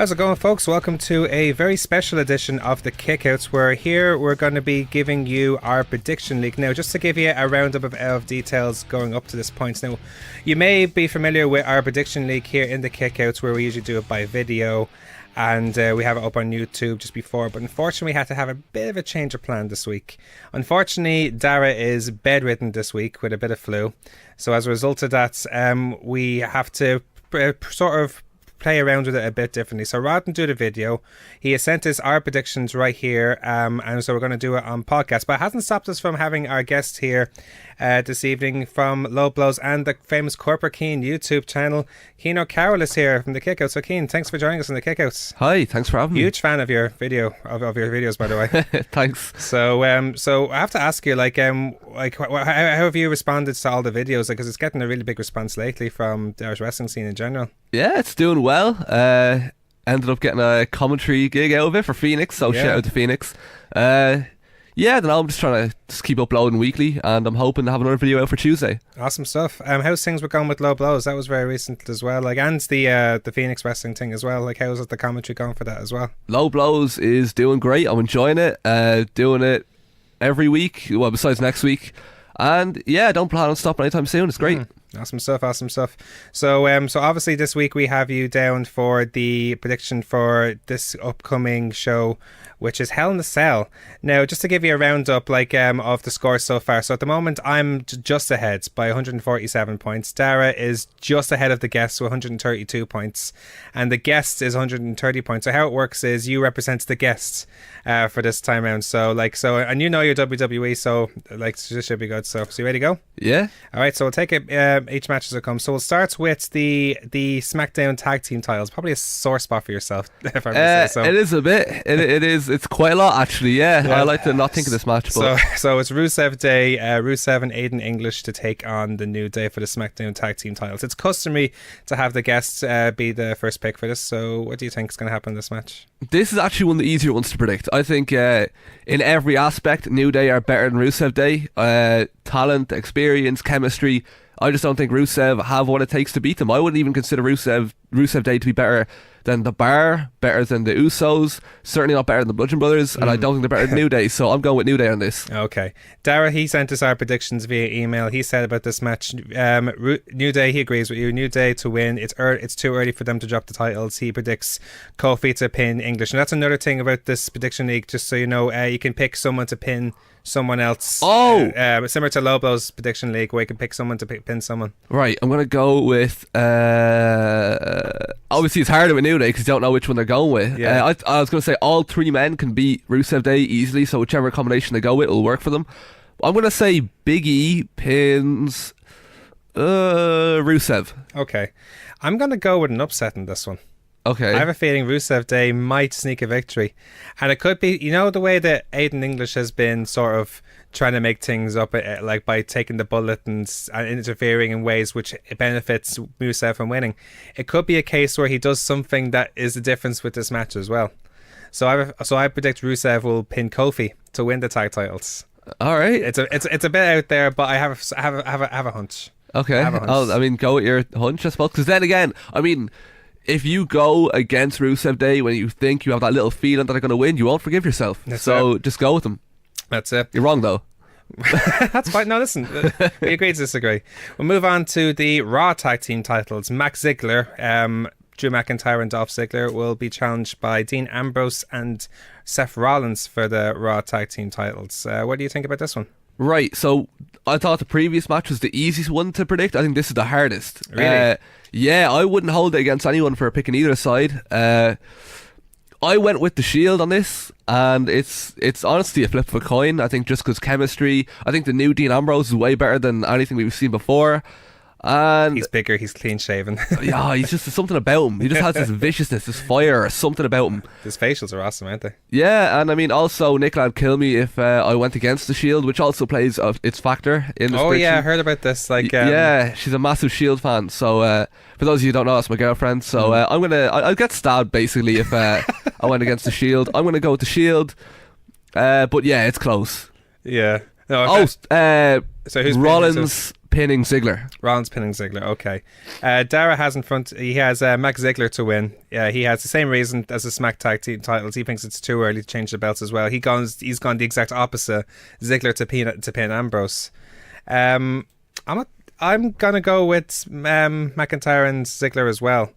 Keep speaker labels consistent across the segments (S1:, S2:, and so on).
S1: How's it going, folks? Welcome to a very special edition of the Kickouts, where here we're going to be giving you our prediction league. Now, just to give you a roundup of details going up to this point. Now, you may be familiar with our prediction league here in the Kickouts, where we usually do it by video, and we have it up on YouTube just before, but unfortunately we had to have a bit of a change of plan this week. Unfortunately, Dara is bedridden this week with a bit of flu, so as a result of that, we have to sort of play around with it a bit differently. So rather than do the video, he has sent us our predictions right here, and so we're going to do it on podcast. But it hasn't stopped us from having our guest here this evening from Low Blows and the famous Corporate Cian YouTube channel. Cian O'Carroll is here from the Kickouts. So Cian, thanks for joining us on the Kickouts.
S2: Hi, thanks for having me.
S1: Huge fan of your video of your videos, by the way.
S2: Thanks.
S1: So I have to ask you, how have you responded to all the videos? Because it's getting a really big response lately from the Irish wrestling scene in general.
S2: Yeah, it's doing well. Ended up getting a commentary gig out of it for Phoenix, so shout out to Phoenix. Yeah, then I'm just trying to just keep uploading weekly, and I'm hoping to have another video out for Tuesday.
S1: Awesome stuff. How's things were going with Low Blows? That was very recent as well. And the Phoenix wrestling thing as well. How's it the commentary going for that as well?
S2: Low Blows is doing great. I'm enjoying it. Doing it every week. Well, besides next week. And yeah, don't plan on stopping anytime soon. It's great.
S1: Awesome stuff. So obviously this week we have you down for the prediction for this upcoming show, which is Hell in a Cell. Now, just to give you a roundup of the scores so far. So at the moment, I'm just ahead by 147 points. Dara is just ahead of the guest with 132 points, and the guest is 130 points. So how it works is you represent the guests for this time round. So and you know your WWE, so this should be good. So you ready to go?
S2: Yeah.
S1: All right. So we'll take it each match as it comes. So we'll start with the SmackDown tag team titles. Probably a sore spot for yourself, if I may say so.
S2: It is a bit. It is. It's quite a lot, actually. Yeah. I like to not think of this match. But
S1: so it's Rusev Day, Rusev and Aiden English to take on the New Day for the SmackDown tag team titles. It's customary to have the guests be the first pick for this. So what do you think is going to happen in this match?
S2: This is actually one of the easier ones to predict. I think in every aspect, New Day are better than Rusev Day. Talent, experience, chemistry. I just don't think Rusev have what it takes to beat them. I wouldn't even consider Rusev Day to be better than The Bar, better than the Usos, certainly not better than the Bludgeon Brothers, and I don't think they're better than New Day, so I'm going with New Day on this.
S1: Okay. Dara, he sent us our predictions via email. He said about this match, New Day, he agrees with you. New Day to win. It's too early for them to drop the titles. He predicts Kofi to pin English. And that's another thing about this prediction league, just so you know, you can pick someone to pin someone else. Similar to Low Blow's prediction league, where you can pick someone to pin someone.
S2: Right, I'm going to go with obviously it's harder with New Day because you don't know which one they're going with. I was going to say all three men can beat Rusev Day easily, so whichever combination they go with will work for them. I'm going to say Big E pins Rusev.
S1: Okay, I'm going to go with an upset in this one.
S2: Okay.
S1: I have a feeling Rusev Day might sneak a victory. And it could be, the way that Aiden English has been sort of trying to make things up, by taking the bullet and interfering in ways which benefits Rusev from winning. It could be a case where he does something that is the difference with this match as well. So I predict Rusev will pin Kofi to win the tag titles.
S2: All right.
S1: It's a bit out there, but I have a hunch.
S2: Okay. Go with your hunch, I suppose. Because then again, if you go against Rusev Day when you think you have that little feeling that they're going to win, you won't forgive yourself. Just go with them.
S1: That's it.
S2: You're wrong, though.
S1: That's fine. No, listen, we agree to disagree. We'll move on to the Raw tag team titles. Max Ziggler, Drew McIntyre and Dolph Ziggler will be challenged by Dean Ambrose and Seth Rollins for the Raw tag team titles. What do you think about this one?
S2: Right, so I thought the previous match was the easiest one to predict. I think this is the hardest.
S1: Really?
S2: Yeah, I wouldn't hold it against anyone for picking either side. I went with the Shield on this, and it's honestly a flip of a coin. I think just because chemistry, I think the new Dean Ambrose is way better than anything we've seen before. And
S1: he's bigger, he's clean shaven.
S2: Yeah, he's just something about him. He just has this viciousness, this fire, or something about him.
S1: His facials are awesome, aren't they?
S2: Yeah, and also Nicola would kill me if I went against the Shield, which also plays its factor in this.
S1: Oh yeah, I heard about this.
S2: Yeah, she's a massive Shield fan. So for those of you who don't know, that's my girlfriend. So I'll get stabbed basically if I went against the Shield. I'm gonna go with the Shield, but yeah, it's close.
S1: Yeah. No,
S2: so who's
S1: Rollins
S2: pinning Ziggler.
S1: Rollins pinning Ziggler. Okay. Dara has he has Max Ziggler to win. Yeah, he has the same reason as the Smack Tag Team titles. He thinks it's too early to change the belts as well. He's gone the exact opposite. Ziggler to pin Ambrose. I'm gonna go with McIntyre and Ziggler as well.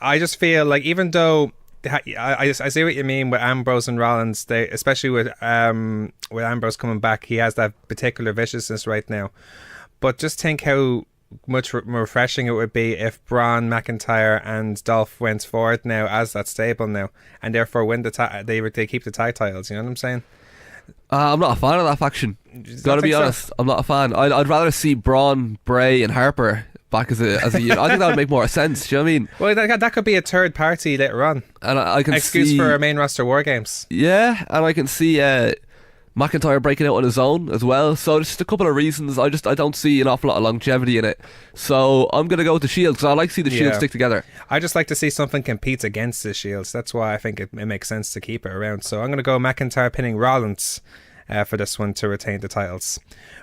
S1: I just feel like even though I see what you mean with Ambrose and Rollins, especially with Ambrose coming back, he has that particular viciousness right now. But just think how much more refreshing it would be if Braun, McIntyre and Dolph went forward now as that stable now, and therefore win they keep the tag titles. You know what I'm saying?
S2: I'm not a fan of that faction. Gotta be honest, I'm not a fan. I'd rather see Braun, Bray and Harper back as a unit. I think that would make more sense. Do you know what I mean?
S1: Well, that could be a third party later on.
S2: And I can
S1: excuse
S2: see,
S1: for a main roster war games.
S2: Yeah, and I can see McIntyre breaking out on his own as well. So just a couple of reasons. I don't see an awful lot of longevity in it. So I'm gonna go with the Shield because I like to see the Shield stick together.
S1: I just like to see something compete against the Shields. That's why I think it makes sense to keep it around. So I'm gonna go McIntyre pinning Rollins for this one to retain the titles.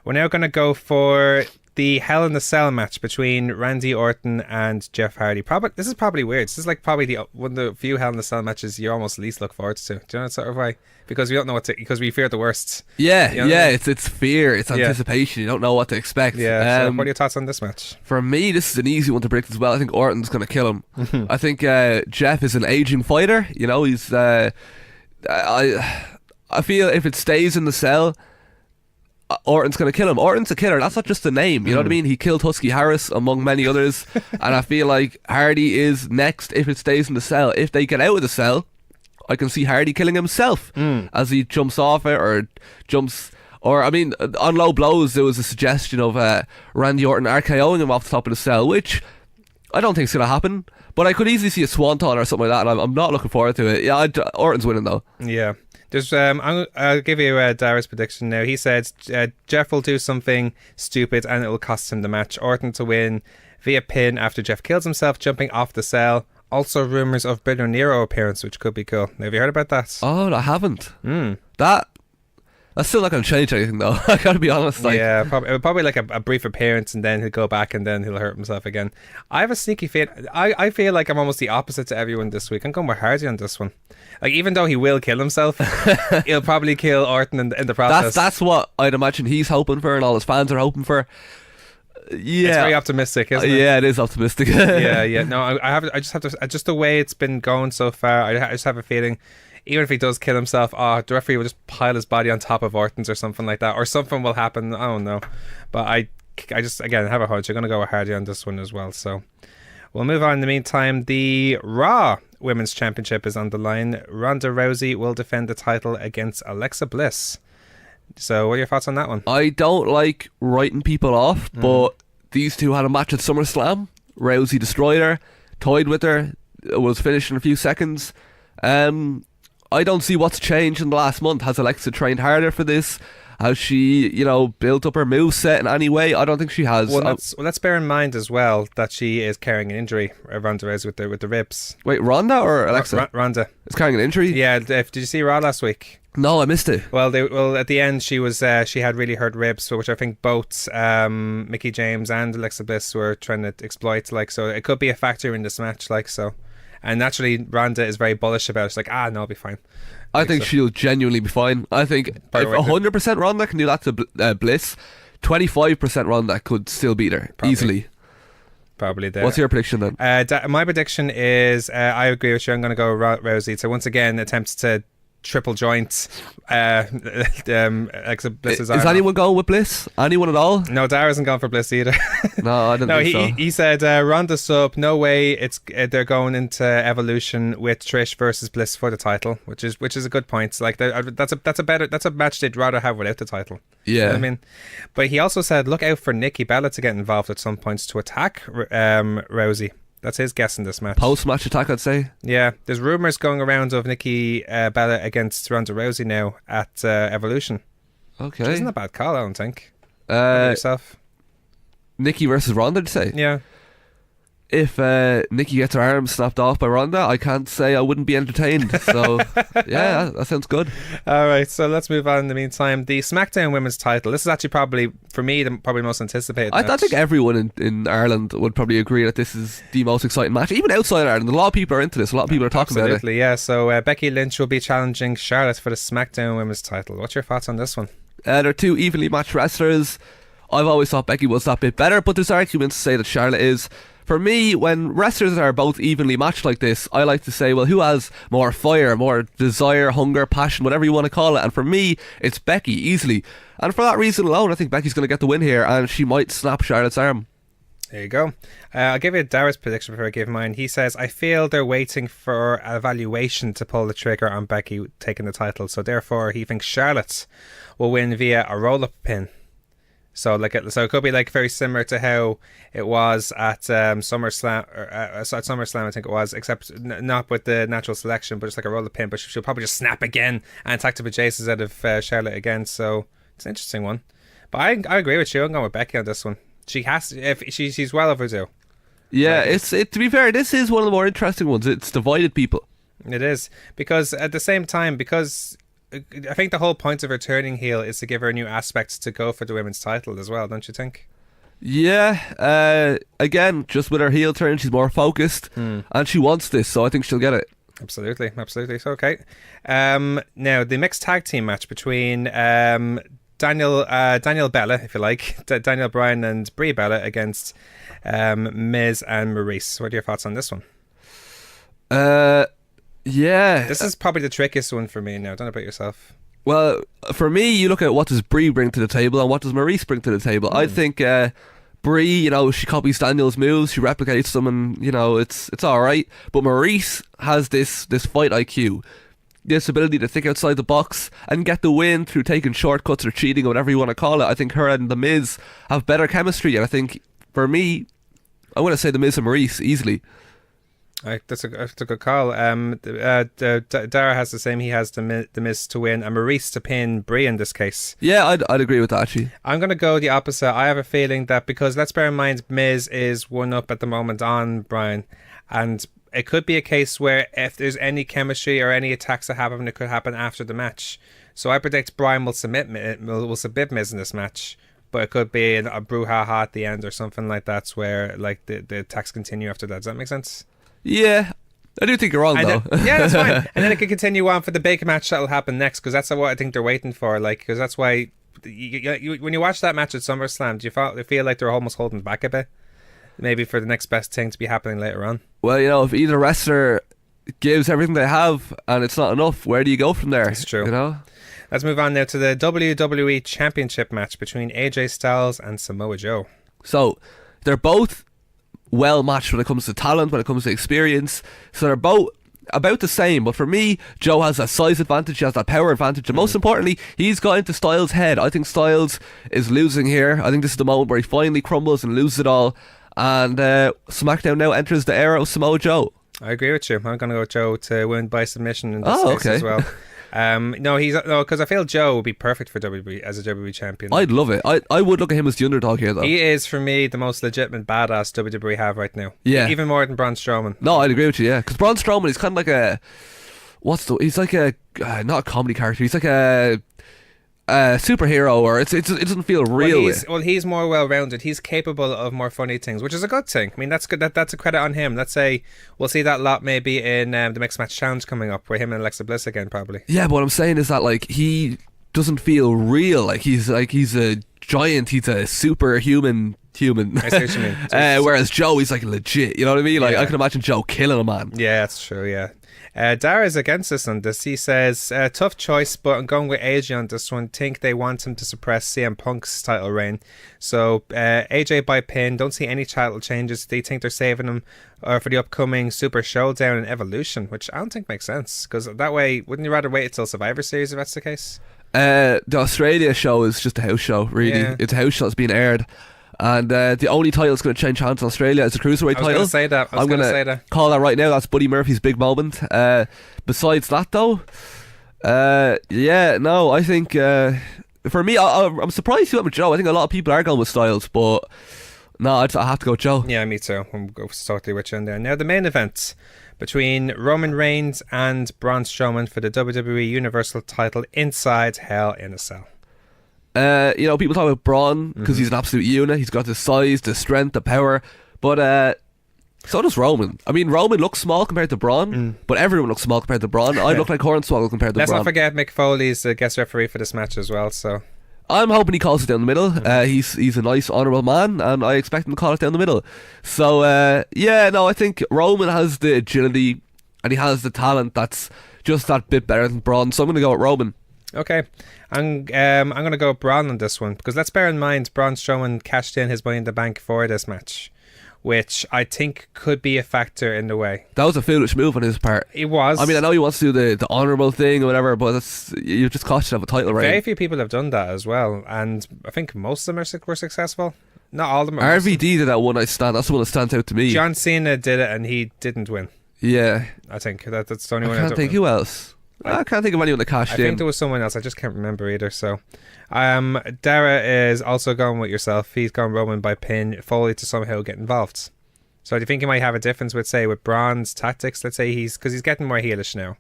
S1: We're now gonna go for the Hell in the Cell match between Randy Orton and Jeff Hardy. This is probably weird. This is like probably one of the few Hell in the Cell matches you almost least look forward to. Do you know that sort of way? Because we don't know because we fear the worst.
S2: Yeah,
S1: you know I mean?
S2: It's fear, it's anticipation. You don't know what to expect.
S1: Yeah. So what are your thoughts on this match?
S2: For me, this is an easy one to predict as well. I think Orton's going to kill him. I think Jeff is an aging fighter. You know, he's. I feel if it stays in the cell, Orton's going to kill him. Orton's a killer. That's not just a name. You know what I mean? He killed Husky Harris among many others. And I feel like Hardy is next if it stays in the cell. If they get out of the cell, I can see Hardy killing himself as he jumps off it or I mean, on low blows there was a suggestion of Randy Orton RKOing him off the top of the cell, which I don't think is going to happen. But I could easily see a swanton or something like that, and I'm not looking forward to it. Yeah, Orton's winning though.
S1: Yeah. There's I'll give you Dara's prediction now. He said Jeff will do something stupid and it will cost him the match. Orton to win via pin after Jeff kills himself jumping off the cell. Also rumours of Bruno Nero appearance, which could be cool. Have you heard about that?
S2: Oh, I haven't. That's still not going to change anything though. I gotta be honest.
S1: Yeah, probably like a brief appearance and then he'll go back and then he'll hurt himself again. I have a sneaky feeling. I feel like I'm almost the opposite to everyone this week. I'm going with Hardy on this one. Like, even though he will kill himself, he'll probably kill Orton in the process.
S2: That's what I'd imagine he's hoping for and all his fans are hoping for. Yeah,
S1: it's very optimistic, isn't it?
S2: Yeah, it is optimistic.
S1: yeah. No, I just have to. Just the way it's been going so far, I just have a feeling, even if he does kill himself, the referee will just pile his body on top of Orton's or something like that, or something will happen. I don't know, but I just again have a hunch. I'm gonna go with Hardy on this one as well. So we'll move on. In the meantime, the Raw Women's Championship is on the line. Ronda Rousey will defend the title against Alexa Bliss. So what are your thoughts on that one?
S2: I don't like writing people off, but these two had a match at SummerSlam. Rousey destroyed her, toyed with her, was finished in a few seconds. I don't see what's changed in the last month. Has Alexa trained harder for this? Has she, built up her moveset in any way? I don't think she has.
S1: Well, let's bear in mind as well that she is carrying an injury, Ronda Rousey, with the ribs.
S2: Wait, Ronda or Alexa?
S1: Ronda is
S2: carrying an injury.
S1: Yeah. Did you see Raw last week?
S2: No, I missed it.
S1: Well, at the end, she had really hurt ribs, which I think both Mickie James and Alexa Bliss were trying to exploit. So it could be a factor in this match. And naturally, Ronda is very bullish about it. She's like, no, I'll be fine.
S2: I think she'll genuinely be fine. I think if 100% Ronda can do that to Bliss, 25% Ronda could still beat her easily.
S1: Probably there.
S2: What's your prediction then?
S1: My prediction is, I agree with you. I'm going to go Rousey. So once again, attempts to triple joint Alexa Bliss's arm.
S2: Is anyone going with Bliss? Anyone at all?
S1: No, Dara isn't going for Bliss either.
S2: No, I didn't think so.
S1: He said Ronda sub, no way they're going into Evolution with Trish versus Bliss for the title, which is a good point. That's a match they'd rather have without the title.
S2: Yeah.
S1: You know what I mean? But he also said look out for Nikki Bella to get involved at some points to attack Rousey. That's his guess in this match.
S2: Post-match attack, I'd say.
S1: Yeah, there's rumours going around of Nikki Bella against Ronda Rousey now at Evolution.
S2: Okay.
S1: Which isn't a bad call, I don't think. Yourself?
S2: Nikki versus Ronda, did you say?
S1: Yeah.
S2: if Nikki gets her arm snapped off by Ronda, I can't say I wouldn't be entertained. So, yeah, that sounds good.
S1: All right, so let's move on in the meantime. The SmackDown Women's title. This is actually probably, for me, the most anticipated match.
S2: I think everyone in Ireland would probably agree that this is the most exciting match. Even outside Ireland, a lot of people are into this. A lot of people are talking about it.
S1: Absolutely, yeah. So Becky Lynch will be challenging Charlotte for the SmackDown Women's title. What's your thoughts on this one?
S2: They're two evenly matched wrestlers. I've always thought Becky was that bit better, but there's arguments to say that Charlotte is. For me, when wrestlers are both evenly matched like this, I like to say, well, who has more fire, more desire, hunger, passion, whatever you want to call it? And for me, it's Becky, easily. And for that reason alone, I think Becky's going to get the win here, and she might snap Charlotte's arm.
S1: There you go. I'll give you Dara's prediction before I give mine. He says, I feel they're waiting for evaluation to pull the trigger on Becky taking the title. So therefore, he thinks Charlotte will win via a roll-up pin. So it could be like very similar to how it was at SummerSlam, at SummerSlam I think it was, except not with the natural selection, but just like a roll-up pin. But she'll probably just snap again and attack the bejesus out of Charlotte again. So it's an interesting one. But I agree with you. I'm going with Becky on this one. She has to, if she's well overdue.
S2: Yeah, to be fair, this is one of the more interesting ones. It's divided people.
S1: It is, because at the same time, because I think the whole point of her turning heel is to give her new aspects to go for the women's title as well, don't you think?
S2: Yeah, again, just with her heel turn, she's more focused, and she wants this, so I think she'll get it.
S1: Absolutely. So, okay. Now, the mixed tag team match between Daniel Bella, if you like, Daniel Bryan and Brie Bella against Miz and Maurice. What are your thoughts on this one?
S2: Yeah.
S1: This is probably the trickiest one for me now. Don't know about yourself.
S2: Well, for me, you look at what does Brie bring to the table and what does Maurice bring to the table. I think Brie, she copies Daniel's moves, she replicates them, and it's all right. But Maurice has this fight IQ, this ability to think outside the box and get the win through taking shortcuts or cheating or whatever you want to call it. I think her and The Miz have better chemistry, and I think for me, I want to say The Miz and Maurice easily.
S1: That's a good call. Dara has the same. He has the Miz to win and Maurice to pin Brie in this case.
S2: Yeah, I'd agree with that actually.
S1: I'm going to go the opposite. I have a feeling that, because let's bear in mind Miz is 1-up at the moment on Bryan, and it could be a case where if there's any chemistry or any attacks that happen, it could happen after the match. So I predict Bryan will submit Miz in this match. But it could be a brouhaha at the end or something like that, where like the attacks continue after that. Does that make sense?
S2: Yeah, I do think you're wrong, though.
S1: Yeah, that's fine. And then it could continue on for the big match that'll happen next, because that's what I think they're waiting for. Like, because that's why when you watch that match at SummerSlam, do you feel like they're almost holding back a bit? Maybe for the next best thing to be happening later on.
S2: Well, if either wrestler gives everything they have and it's not enough, where do you go from there?
S1: It's true. Let's move on now to the WWE Championship match between AJ Styles and Samoa Joe.
S2: So, they're both well matched when it comes to talent, when it comes to experience. So they're both about the same, but for me, Joe has that size advantage, he has that power advantage, and most importantly, he's got into Styles' head. I think Styles is losing here. I think this is the moment where he finally crumbles and loses it all, and SmackDown now enters the era of Samoa Joe.
S1: I agree with you. I'm going to go with Joe to win by submission in this case as well. Because I feel Joe would be perfect for WWE as a WWE champion.
S2: I'd love it. I would look at him as the underdog here, though.
S1: He is, for me, the most legitimate badass WWE have right now.
S2: Yeah,
S1: even more than Braun Strowman.
S2: No, I'd agree with you. Yeah, because Braun Strowman is kind of like he's like a not a comedy character. He's like a superhero, or it doesn't feel real.
S1: He's more well-rounded. He's capable of more funny things, which is a good thing. I mean, that's good. That's a credit on him. Let's say we'll see that lot maybe in the Mixed Match Challenge coming up, where him and Alexa Bliss again, probably. Yeah,
S2: but what I'm saying is that he doesn't feel real. He's a giant. He's a superhuman human.
S1: I see what you mean.
S2: Whereas Joe, he's legit. You know what I mean? I can imagine Joe killing a man.
S1: Yeah, that's true. Yeah. Dara's against us on this. He says, tough choice, but I'm going with AJ on this one. Think they want him to suppress CM Punk's title reign. So AJ by pin. Don't see any title changes. They think they're saving him for the upcoming Super Showdown and Evolution, which I don't think makes sense, because that way, wouldn't you rather wait until Survivor Series if that's the case?
S2: The Australia show is just a house show, really. Yeah. It's a house show that's being aired. And the only title that's going to change hands in Australia is the Cruiserweight title.
S1: I was going to say that.
S2: I'm going to call that right now. That's Buddy Murphy's big moment. Besides that, though, I think for me, I'm surprised you went with Joe. I think a lot of people are going with Styles, but No, I have to go Joe.
S1: Yeah, me too. I'm totally with you in there. Now, the main event between Roman Reigns and Braun Strowman for the WWE Universal title inside Hell in a Cell.
S2: People talk about Braun because he's an absolute unit. He's got the size, the strength, the power. But so does Roman. I mean, Roman looks small compared to Braun, but everyone looks small compared to Braun. I look like Hornswoggle compared to
S1: Let's
S2: Braun.
S1: not forget Mick Foley's the guest referee for this match as well, so...
S2: I'm hoping he calls it down the middle. He's a nice, honourable man, and I expect him to call it down the middle. So, I think Roman has the agility, and he has the talent that's just that bit better than Braun, so I'm going to go with Roman.
S1: Okay, I'm going to go Braun on this one, because let's bear in mind, Braun Strowman cashed in his Money in the Bank for this match, which I think could be a factor in the way.
S2: That was a foolish move on his part.
S1: It was.
S2: I mean, I know he wants to do the honourable thing or whatever, but you've just cost yourself a title reign.
S1: Very few people have done that as well, and I think most of them were successful. Not all of them.
S2: RVD did that one night stand. That's the one that stands out to me.
S1: John Cena did it, and he didn't win.
S2: Yeah.
S1: I think that's the only one.
S2: I can't think. Who else? I can't think of anyone that cashed in.
S1: I think there was someone else. I just can't remember either. So, Dara is also going with yourself. He's gone Roman by pin. Foley to somehow get involved. So do you think he might have a difference with, say, with Braun's tactics? Let's say because he's getting more heelish now,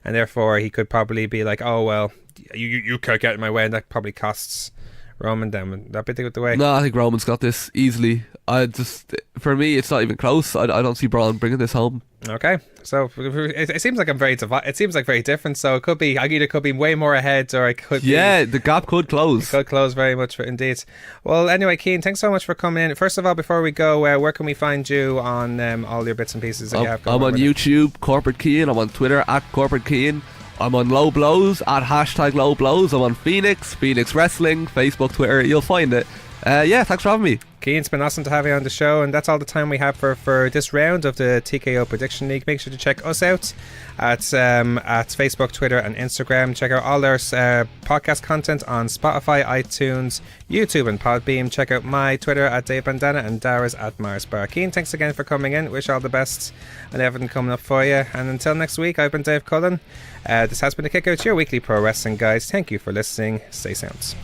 S1: and therefore he could probably be like, oh well, you can't get in my way, and that probably costs Roman then. Would that be the way?
S2: No, I think Roman's got this easily. For me, it's not even close. I don't see Braun bringing this home.
S1: Okay, so it seems like it seems like very different. So it could be, I either could be way more ahead, or I could.
S2: Yeah, the gap could close.
S1: It could close very much, indeed. Well, anyway, Cian, thanks so much for coming in. First of all, before we go, where can we find you on all your bits and pieces that you have going
S2: I'm on YouTube, Corporate Cian. I'm on Twitter at Corporate Cian. I'm on Low Blows at #Low Blows. I'm on Phoenix Wrestling, Facebook, Twitter. You'll find it. Thanks for having me.
S1: Cian, it's been awesome to have you on the show, and that's all the time we have for this round of the TKO Prediction League. Make sure to check us out at Facebook, Twitter and Instagram. Check out all our podcast content on Spotify, iTunes, YouTube and Podbeam. Check out my Twitter at Dave Bandana and Dara's at Mars Bar. Cian, thanks again for coming in. Wish all the best and everything coming up for you, and until next week, I've been Dave Cullen. This has been the Kick Out, your weekly pro wrestling guys. Thank you for listening. Stay sound.